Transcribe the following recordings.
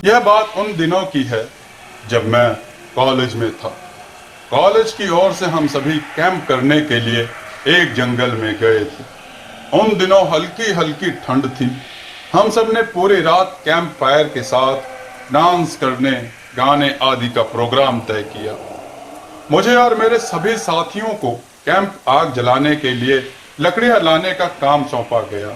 यह बात उन दिनों की है जब मैं कॉलेज में था। कॉलेज की ओर से हम सभी कैंप करने के लिए एक जंगल में गए थे। उन दिनों हल्की हल्की ठंड थी। हम सब ने पूरी रात कैंप फायर के साथ डांस करने, गाने आदि का प्रोग्राम तय किया। मुझे और मेरे सभी साथियों को कैंप आग जलाने के लिए लकड़ियां लाने का काम सौंपा गया।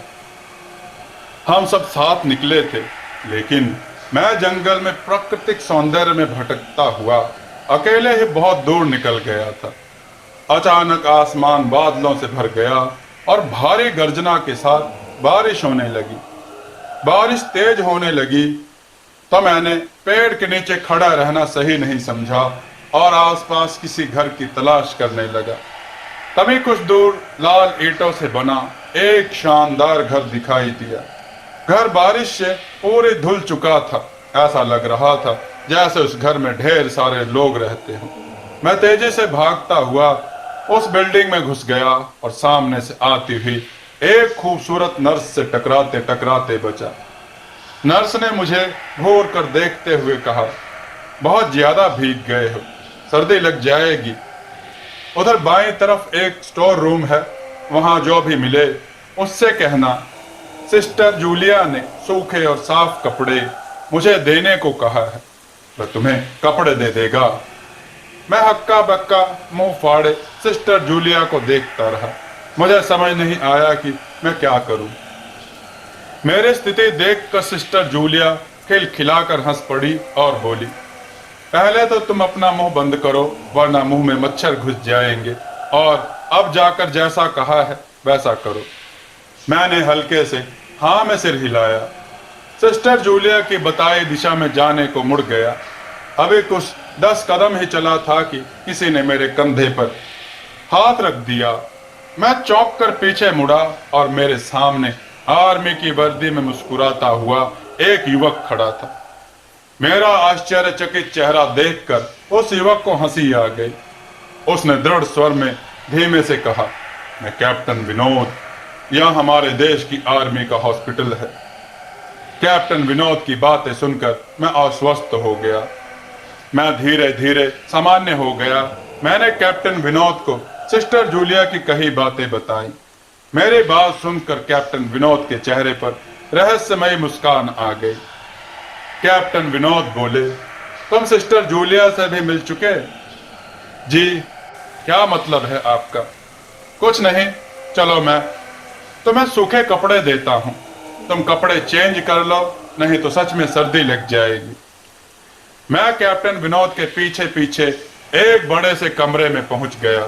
हम सब साथ निकले थे, लेकिन मैं जंगल में प्राकृतिक सौंदर्य में भटकता हुआ अकेले ही बहुत दूर निकल गया था। अचानक आसमान बादलों से भर गया और भारी गर्जना के साथ बारिश होने लगी। बारिश तेज होने लगी तो मैंने पेड़ के नीचे खड़ा रहना सही नहीं समझा और आसपास किसी घर की तलाश करने लगा। तभी कुछ दूर लाल ईंटों से बना एक शानदार घर दिखाई दिया। घर बारिश से पूरे धुल चुका था। ऐसा लग रहा था जैसे उस घर में ढेर सारे लोग रहते हों। मैं तेजी से भागता हुआ उस बिल्डिंग में घुस गया और सामने से आती हुई एक खूबसूरत नर्स से टकराते टकराते बचा। नर्स ने मुझे घूर कर देखते हुए कहा, बहुत ज्यादा भीग गए हो, सर्दी लग जाएगी। उधर बाईं तरफ एक स्टोर रूम है, वहां जो भी मिले उससे कहना सिस्टर जूलिया ने सूखे और साफ कपड़े मुझे देने को कहा है, वह तुम्हें कपड़े दे देगा। मैं हक्का बक्का मुंह फाड़े सिस्टर जूलिया को देखता रहा। मुझे समझ नहीं आया कि मैं क्या करूं। मेरी स्थिति देखकर सिस्टर जूलिया खिलखिलाकर हंस पड़ी और बोली, पहले तो तुम अपना मुंह बंद करो, वरना मुंह में मच्छर घुस जाएंगे, और अब जाकर जैसा कहा है वैसा करो। मैंने हल्के से हाँ में सिर हिलाया। सिस्टर जूलिया की बताई दिशा में जाने को मुड़ गया। अभी कुछ 10 कदम ही चला था कि किसी ने मेरे कंधे पर हाथ रख दिया। मैं चौंक कर पीछे मुड़ा और मेरे सामने आर्मी की वर्दी में मुस्कुराता हुआ एक युवक खड़ा था। मेरा आश्चर्यचकित चेहरा देखकर उस युवक को हंसी आ गई। उसने दृढ़ स्वर में धीमे से कहा, मैं कैप्टन विनोद, यह हमारे देश की आर्मी का हॉस्पिटल है। कैप्टन विनोद की बातें सुनकर मैं आश्वस्त हो गया। मैं धीरे धीरे सामान्य हो गया। मैंने कैप्टन विनोद को सिस्टर जूलिया की कही बातें बताई। मेरी बात सुनकर कैप्टन विनोद के चेहरे पर रहस्यमयी मुस्कान आ गई। कैप्टन विनोद बोले, तुम सिस्टर जूलिया से भी मिल चुके? जी। क्या मतलब है आपका? कुछ नहीं, चलो मैं तुम्हें सूखे कपड़े देता हूं, तुम कपड़े चेंज कर लो, नहीं तो सच में सर्दी लग जाएगी। मैं कैप्टन विनोद के पीछे पीछे एक बड़े से कमरे में पहुंच गया।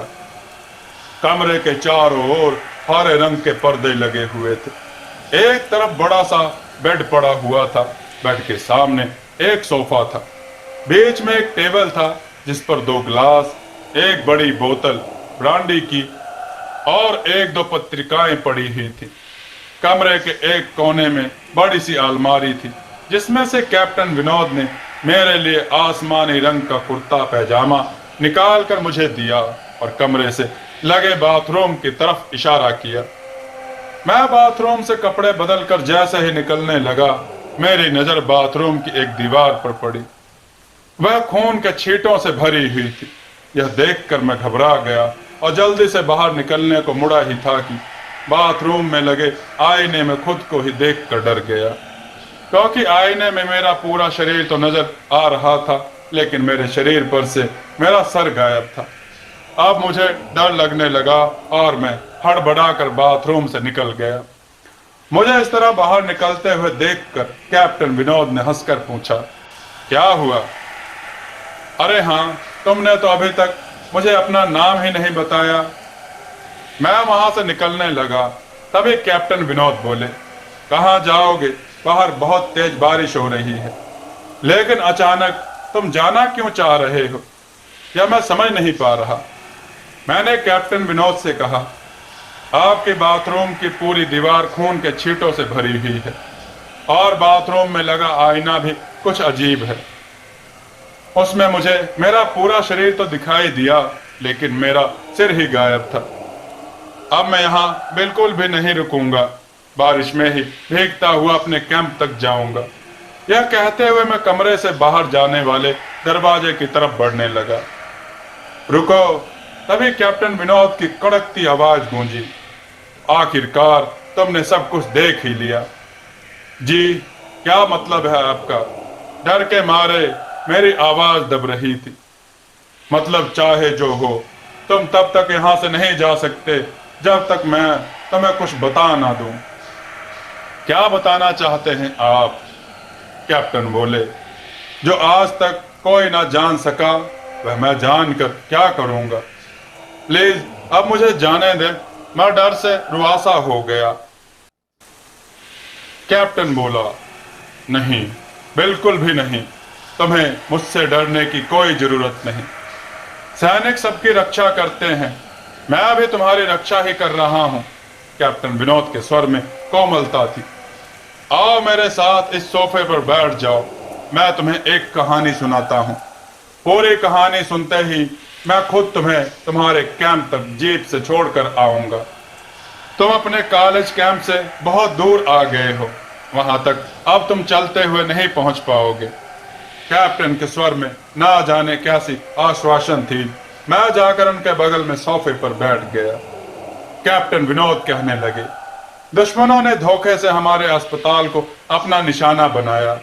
कमरे के चारों ओर हरे रंग के पर्दे लगे हुए थे। एक तरफ बड़ा सा बेड पड़ा हुआ था। बेड के सामने एक सोफा था। बीच में एक टेबल था जिस पर 2 गिलास, एक बड़ी बोतल ब्रांडी की और 1-2 पत्रिकाएं पड़ी हुई थी। कमरे के एक कोने में बड़ी सी अलमारी थी जिसमें से कैप्टन विनोद ने मेरे लिए आसमानी रंग का कुर्ता पैजामा निकाल कर मुझे दिया और कमरे से लगे बाथरूम की तरफ इशारा किया। मैं बाथरूम से कपड़े बदलकर जैसे ही निकलने लगा, मेरी नजर बाथरूम की एक दीवार पर पड़ी। वह खून के छींटों से भरी हुई थी। यह देखकर मैं घबरा गया और जल्दी से बाहर निकलने को मुड़ा ही था कि बाथरूम में लगे आईने में खुद को ही देखकर डर गया, क्योंकि आईने में मेरा पूरा शरीर तो नजर आ रहा था, लेकिन मेरे शरीर पर से मेरा सर गायब था। अब मुझे डर लगने लगा और मैं हड़बड़ाकर बाथरूम से निकल गया। मुझे इस तरह बाहर निकलते हुए देखकर कैप्टन विनोद ने हंसकर पूछा, क्या हुआ? अरे हाँ, तुमने तो अभी तक मुझे अपना नाम ही नहीं बताया। मैं वहां से निकलने लगा, तभी कैप्टन विनोद बोले, कहाँ जाओगे? बाहर बहुत तेज बारिश हो रही है। लेकिन अचानक तुम जाना क्यों चाह रहे हो, यह मैं समझ नहीं पा रहा। मैंने कैप्टन विनोद से कहा, आपके बाथरूम की पूरी दीवार खून के छींटों से भरी हुई है और बाथरूम में लगा आईना भी कुछ अजीब है। उसमें मुझे मेरा पूरा शरीर तो दिखाई दिया, लेकिन मेरा सिर ही गायब था। अब मैं यहाँ बिल्कुल भी नहीं रुकूंगा, बारिश में ही भीगता हुआ अपने कैंप तक जाऊंगा। यह कहते हुए मैं कमरे से बाहर जाने वाले दरवाजे की तरफ बढ़ने लगा। रुको। तभी कैप्टन विनोद की कड़कती आवाज गूंजी। आखिरकार तुमने सब कुछ देख ही लिया। जी, क्या मतलब है आपका? डर के मारे मेरी आवाज दब रही थी। मतलब चाहे जो हो, तुम तब तक यहां से नहीं जा सकते जब तक मैं तुम्हें कुछ बता ना दूं। क्या बताना चाहते हैं आप? कैप्टन बोले। जो आज तक कोई ना जान सका वह मैं जानकर क्या करूंगा। प्लीज अब मुझे जाने दे, मैं डर से रुआसा हो गया। कैप्टन बोला, नहीं, बिल्कुल भी नहीं। तुम्हें मुझसे डरने की कोई जरूरत नहीं। सैनिक सबकी रक्षा करते हैं, मैं भी तुम्हारी रक्षा ही कर रहा हूं। कैप्टन विनोद के स्वर में कोमलता थी। आओ मेरे साथ इस सोफे पर बैठ जाओ, मैं तुम्हें एक कहानी सुनाता हूं। पूरी कहानी सुनते ही मैं खुद तुम्हें तुम्हारे कैंप तक जीप से छोड़कर आऊंगा। तुम अपने कॉलेज कैंप से बहुत दूर आ गए हो, वहां तक अब तुम चलते हुए नहीं पहुंच पाओगे। कैप्टन के स्वर में ना जाने कैसी आश्वासन थी। मैं जाकर उनके बगल में सोफे पर बैठ गया। कैप्टन विनोद कहने लगे, दुश्मनों ने धोखे से हमारे अस्पताल को अपना निशाना बनाया।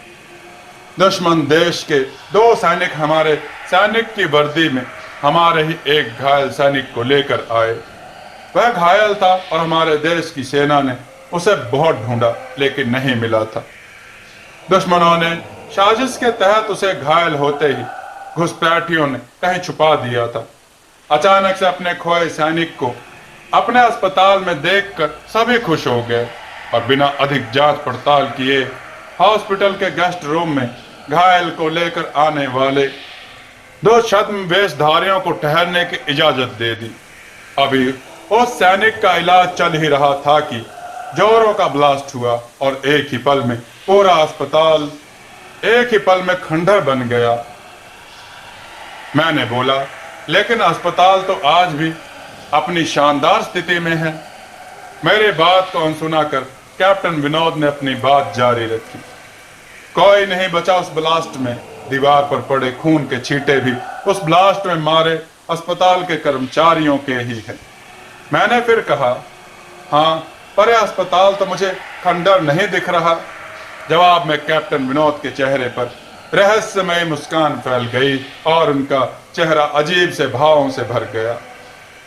दुश्मन देश के 2 सैनिक हमारे सैनिक की वर्दी में हमारे ही एक घायल सैनिक को लेकर आए। वह घायल था और हमारे देश की सेना ने उसे बहुत ढूंढा लेकिन नहीं मिला था। दुश्मनों ने साजिश के तहत उसे घायल होते ही घुसपैठियों ने कहीं छुपा दिया था। अचानक से अपने खोए सैनिक को अपने अस्पताल में देखकर सभी खुश हो गए और बिना अधिक जांच पड़ताल किए हॉस्पिटल के गेस्ट रूम में घायल को लेकर आने वाले 2 छद्म वेशधारियों को ठहरने की इजाजत दे दी। अभी उस सैनिक का इलाज चल ही रहा था कि जोरों का ब्लास्ट हुआ और एक ही पल में पूरा अस्पताल एक ही पल में खंडर बन गया। मैंने बोला, लेकिन अस्पताल तो आज भी अपनी शानदार स्थिति में है। मेरी बात को अनसुना कर कैप्टन विनोद ने अपनी बात जारी रखी। कोई नहीं बचा उस ब्लास्ट में। दीवार पर पड़े खून के छींटे भी उस ब्लास्ट में मारे अस्पताल के कर्मचारियों के ही हैं। मैंने फिर कहा, हाँ, पर यह अस्पताल तो मुझे खंडर नहीं दिख रहा। जवाब में कैप्टन विनोद के चेहरे पर रहस्यमय मुस्कान फैल गई और उनका चेहरा अजीब से भावों से भर गया।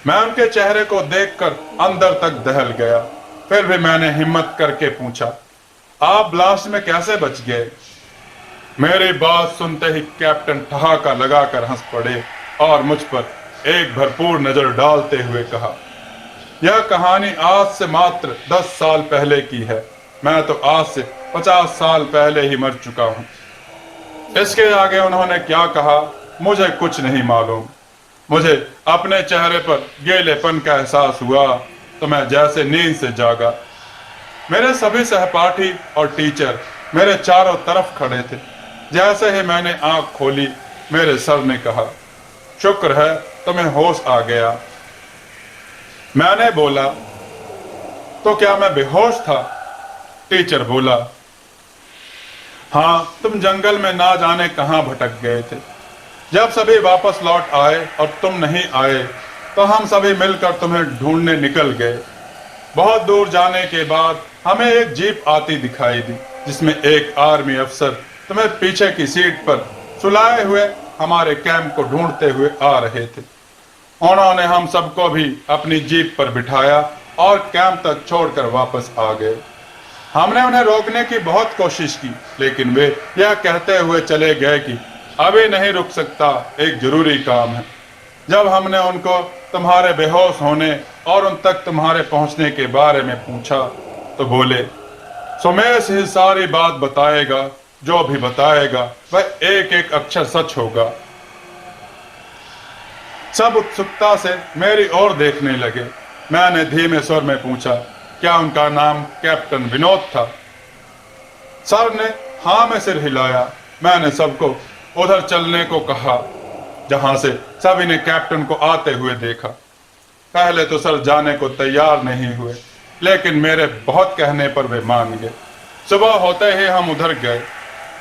मैं उनके चेहरे को देखकर अंदर तक दहल गया। फिर भी मैंने हिम्मत करके पूछा, आप ब्लास्ट में कैसे बच गए? मेरी बात सुनते ही कैप्टन ठहाका लगाकर हंस पड़े और मुझ पर एक भरपूर नजर डालते हुए कहा, यह कहानी आज से मात्र 10 साल पहले की है। मैं तो आज से 50 साल पहले ही मर चुका हूं। इसके आगे उन्होंने क्या कहा मुझे कुछ नहीं मालूम। मुझे अपने चेहरे पर गेलेपन का एहसास हुआ तो मैं जैसे नींद से जागा। मेरे सभी सहपाठी और टीचर मेरे चारों तरफ खड़े थे। जैसे ही मैंने आंख खोली, मेरे सर ने कहा, शुक्र है तुम्हें होश आ गया। मैंने बोला, तो क्या मैं बेहोश था? टीचर बोला, हाँ, तुम जंगल में ना जाने कहां भटक गए थे। जब सभी वापस लौट आए और तुम नहीं आए तो हम सभी मिलकर तुम्हें ढूंढने निकल गए। बहुत दूर जाने के बाद हमें एक जीप आती दिखाई दी जिसमें एक आर्मी अफसर तुम्हें पीछे की सीट पर सुलाए हुए हमारे कैंप को ढूंढते हुए आ रहे थे। उन्होंने हम सबको भी अपनी जीप पर बिठाया और कैंप तक छोड़कर वापस आ गए। हमने उन्हें रोकने की बहुत कोशिश की लेकिन वे यह कहते हुए चले गए कि अभी नहीं रुक सकता, एक जरूरी काम है। जब हमने उनको तुम्हारे बेहोश होने और उन तक तुम्हारे पहुंचने के बारे में पूछा तो बोले, सुमेश ही सारी बात बताएगा। जो भी बताएगा वह एक एक अक्षर सच होगा। सब उत्सुकता से मेरी ओर देखने लगे। मैंने धीमे स्वर में पूछा, क्या उनका नाम कैप्टन विनोद था? सर ने हाँ में सिर हिलाया। मैंने सबको उधर चलने को कहा जहां से सभी ने कैप्टन को आते हुए देखा। पहले तो सर जाने को तैयार नहीं हुए लेकिन मेरे बहुत कहने पर वे मान गए। सुबह होते ही हम उधर गए।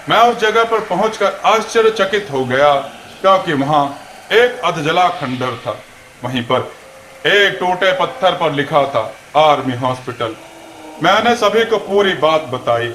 मैं उस जगह पर पहुंचकर आश्चर्यचकित हो गया, क्योंकि वहां एक अधजला खंडर था। वहीं पर एक टूटे पत्थर पर लिखा था आर्मी हॉस्पिटल। मैंने सभी को पूरी बात बताई।